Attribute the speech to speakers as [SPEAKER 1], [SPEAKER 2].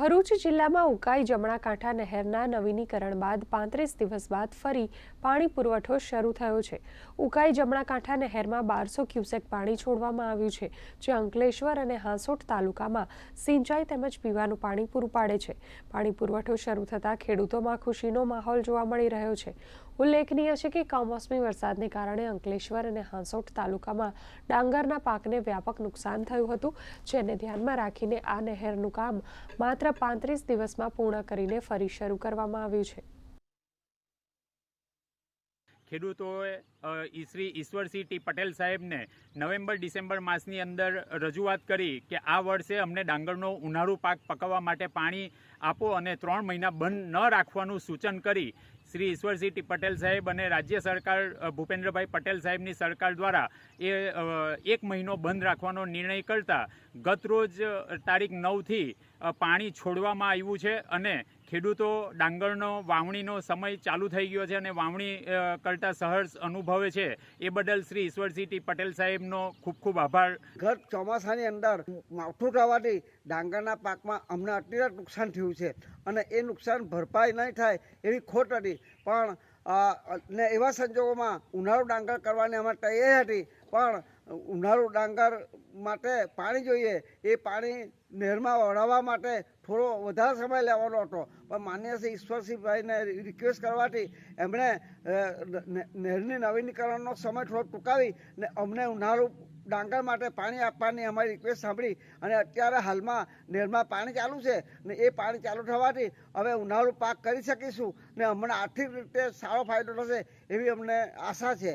[SPEAKER 1] ભરૂચ જિલ્લામાં ઉકાઈ જમણા કાંઠા નહેરના નવીનીકરણ બાદ 35 દિવસ બાદ ફરી પાણી પુરવઠો શરૂ થયો છે। ઉકાઈ જમણા કાંઠા નહેરમાં 1200 ક્યુસેક પાણી છોડવામાં આવ્યું છે, જે અંકલેશ્વર અને હાંસોટ તાલુકામાં સિંચાઈ તેમજ પીવાનું પાણી પૂરું પાડે છે। પાણી પુરવઠો શરૂ થતાં ખેડૂતોમાં ખુશીનો માહોલ જોવા મળી રહ્યો છે। ઉલ્લેખનીય છે કે કમોસમી વરસાદને કારણે અંકલેશ્વર અને હાંસોટ તાલુકામાં ડાંગરના પાકને વ્યાપક નુકસાન થયું હતું, જેને ધ્યાનમાં રાખીને આ નહેરનું કામ માત્ર 35 દિવસમાં પૂર્ણ કરીને ફરી શરૂ કરવામાં આવ્યું છે।
[SPEAKER 2] ખેડૂતોએ શ્રી ઈશ્વરસિંહ ટી પટેલ સાહેબને નવેમ્બર-ડિસેમ્બર માસની અંદર રજૂઆત કરી કે આ વર્ષે અમને ડાંગરનો ઉનાળુ પાક પકવવા માટે પાણી આપો અને 3 મહિના બંધ ન રાખવાનું સૂચન કરી શ્રી ઈશ્વરસિંહ ટી પટેલ સાહેબ અને રાજ્ય સરકાર ભૂપેન્દ્રભાઈ પટેલ સાહેબની સરકાર દ્વારા એ 1 મહિનો બંધ રાખવાનો નિર્ણય કરતા ગતરોજ તારીખ 9થી પાણી છોડવામાં આવ્યું છે અને ખેડૂતો ડાંગરનો વાવણીનો સમય ચાલુ થઈ ગયો છે અને વાવણી કરતા સહર્ષ અનુભવે છે। એ બદલ શ્રી ઈશ્વરસિંહ ટી પટેલ સાહેબનો ખૂબ ખૂબ આભાર।
[SPEAKER 3] ગત ચોમાસાની અંદર માવઠું થવાથી ડાંગરના પાકમાં અમને અતિરિક્ત નુકસાન થયું છે અને એ નુકસાન ભરપાઈ નહીં થાય એવી ખોટ હતી, પણ ને એવા સંજોગોમાં ઉનાળુ ડાંગર કરવાની અમારે તૈયારી હતી, પણ ઉનાળુ ડાંગર માટે પાણી જોઈએ, એ પાણી નહેરમાં વળાવવા માટે થોડો વધારે સમય લેવાનો હતો, પણ માનનીય શ્રી ઈશ્વરસિંહભાઈને રિક્વેસ્ટ કરવાથી એમણે નહેરની નવીનીકરણનો સમય થોડો ટૂંકાવી ને અમને ઉનાળુ ડાંગર માટે પાણી આપવાની અમારી રિક્વેસ્ટ સાંભળી અને અત્યારે હાલમાં નહેરમાં પાણી ચાલુ છે ને એ પાણી ચાલુ થવાથી હવે ઉનાળુ પાક કરી શકીશું ને અમને આર્થિક રીતે સારો ફાયદો થશે એવી અમને આશા છે।